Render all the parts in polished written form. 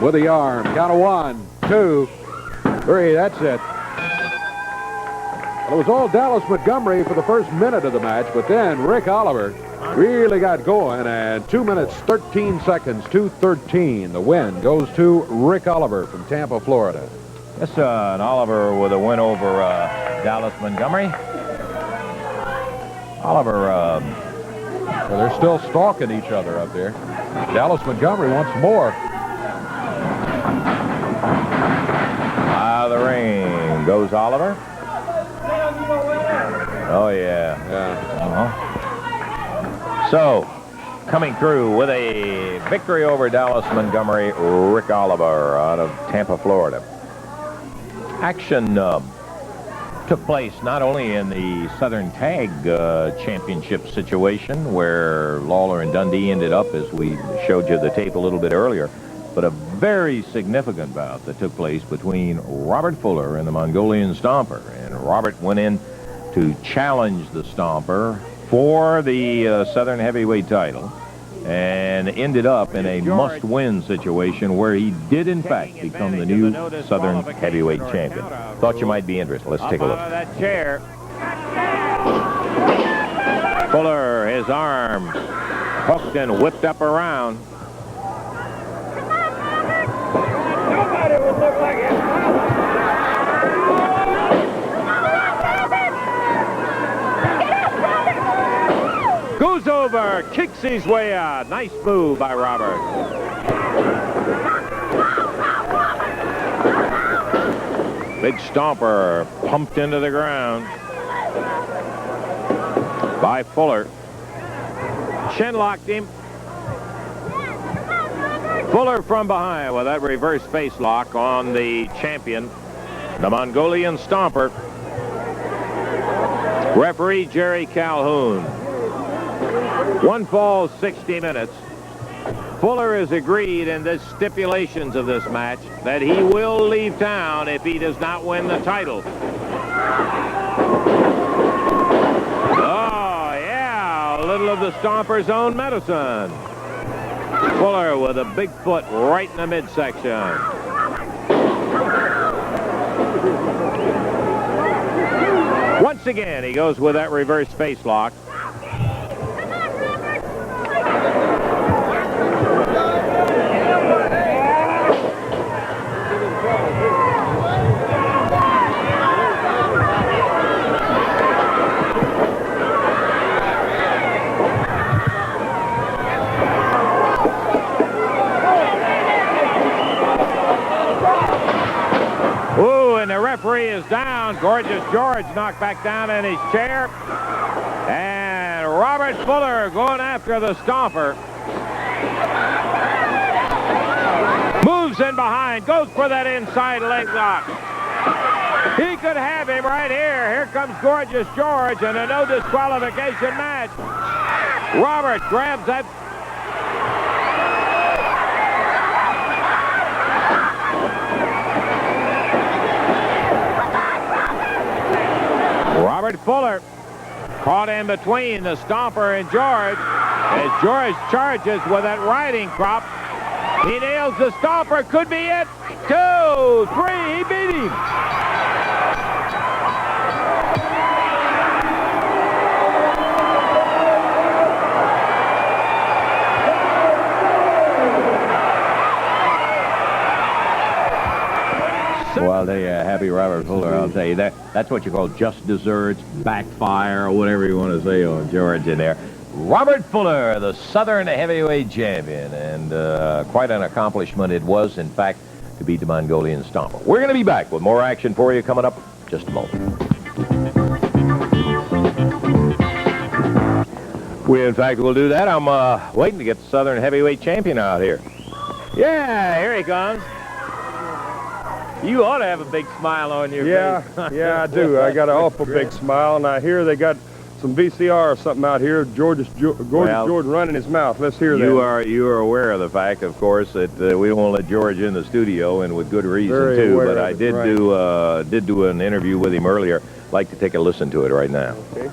with the arm. Count of 1, 2, 3. That's it. Well, it was all Dallas Montgomery for the first minute of the match, but then Rick Oliver really got going, and 2 minutes, 13 seconds, 2:13. The win goes to Rick Oliver from Tampa, Florida. Yes, and Oliver with a win over Dallas Montgomery. Oliver, well, they're still stalking each other up there. Dallas Montgomery wants more. Out of the ring goes Oliver. Oh, yeah. So, coming through with a victory over Dallas Montgomery, Rick Oliver out of Tampa, Florida. Action took place not only in the Southern Tag Championship situation where Lawler and Dundee ended up, as we showed you the tape a little bit earlier, but a very significant bout that took place between Robert Fuller and the Mongolian Stomper. And Robert went in to challenge the Stomper for the Southern Heavyweight title and ended up in a must-win situation where he did, in fact, become the new Southern Heavyweight champion. Thought you might be interested. Let's take a look. That chair. Fuller, his arm hooked and whipped up around. Nobody would look like it. Goes over, kicks his way out. Nice move by Robert. Big Stomper pumped into the ground by Fuller. Chin locked him. Fuller from behind with that reverse face lock on the champion, the Mongolian Stomper. Referee Jerry Calhoun. 1 fall, 60 minutes. Fuller has agreed in the stipulations of this match that he will leave town if he does not win the title. Oh, yeah, a little of the Stomper's own medicine. Fuller with a big foot right in the midsection. Once again, he goes with that reverse face lock. Referee is down. Gorgeous George knocked back down in his chair. And Robert Fuller going after the Stomper. Moves in behind. Goes for that inside leg lock. He could have him right here. Here comes Gorgeous George in a no disqualification match. Robert grabs that. Robert Fuller caught in between the Stomper and George as George charges with that riding crop. He nails the Stomper. Could be it. 2, 3. He beat him. Well, they happy Robert Fuller, I'll tell you. That's what you call just desserts, backfire, or whatever you want to say on George in there. Robert Fuller, the Southern Heavyweight Champion, and quite an accomplishment it was, in fact, to beat the Mongolian Stomper. We're going to be back with more action for you coming up in just a moment. We, in fact, will do that. I'm waiting to get the Southern Heavyweight Champion out here. Yeah, here he comes. You ought to have a big smile on your face. Yeah, I do. I got an awful big smile, and I hear they got some VCR or something out here. George running his mouth. Let's hear that. You are aware of the fact, of course, that we won't let George in the studio, and with good reason too. But I did do an interview with him earlier. I'd like to take a listen to it right now. Okay.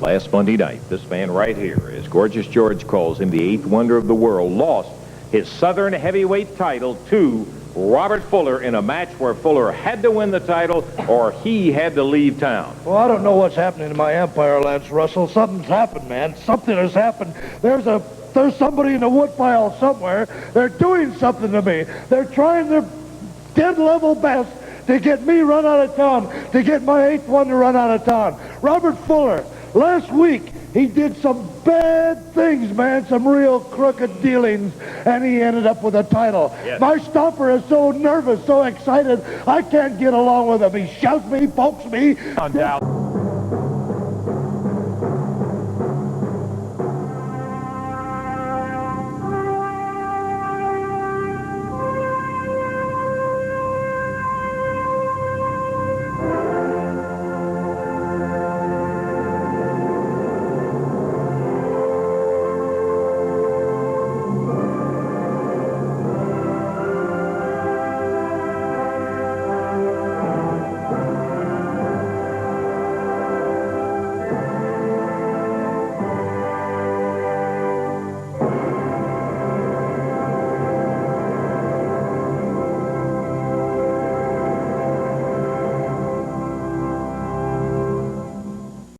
Last Monday night, this man right here, as Gorgeous George calls him, the 8th wonder of the world, lost his Southern heavyweight title to Robert Fuller in a match where Fuller had to win the title or he had to leave town. Well, I don't know what's happening in my empire, Lance Russell. Something's happened, man. Something has happened. There's somebody in the woodpile somewhere. They're doing something to me. They're trying their dead level best to get me run out of town, to get my 8th one to run out of town. Robert Fuller, last week, he did some bad things, man, some real crooked dealings, and he ended up with a title. Yes. My stomper is so nervous, so excited, I can't get along with him. He shouts me, pokes me. On Dallas.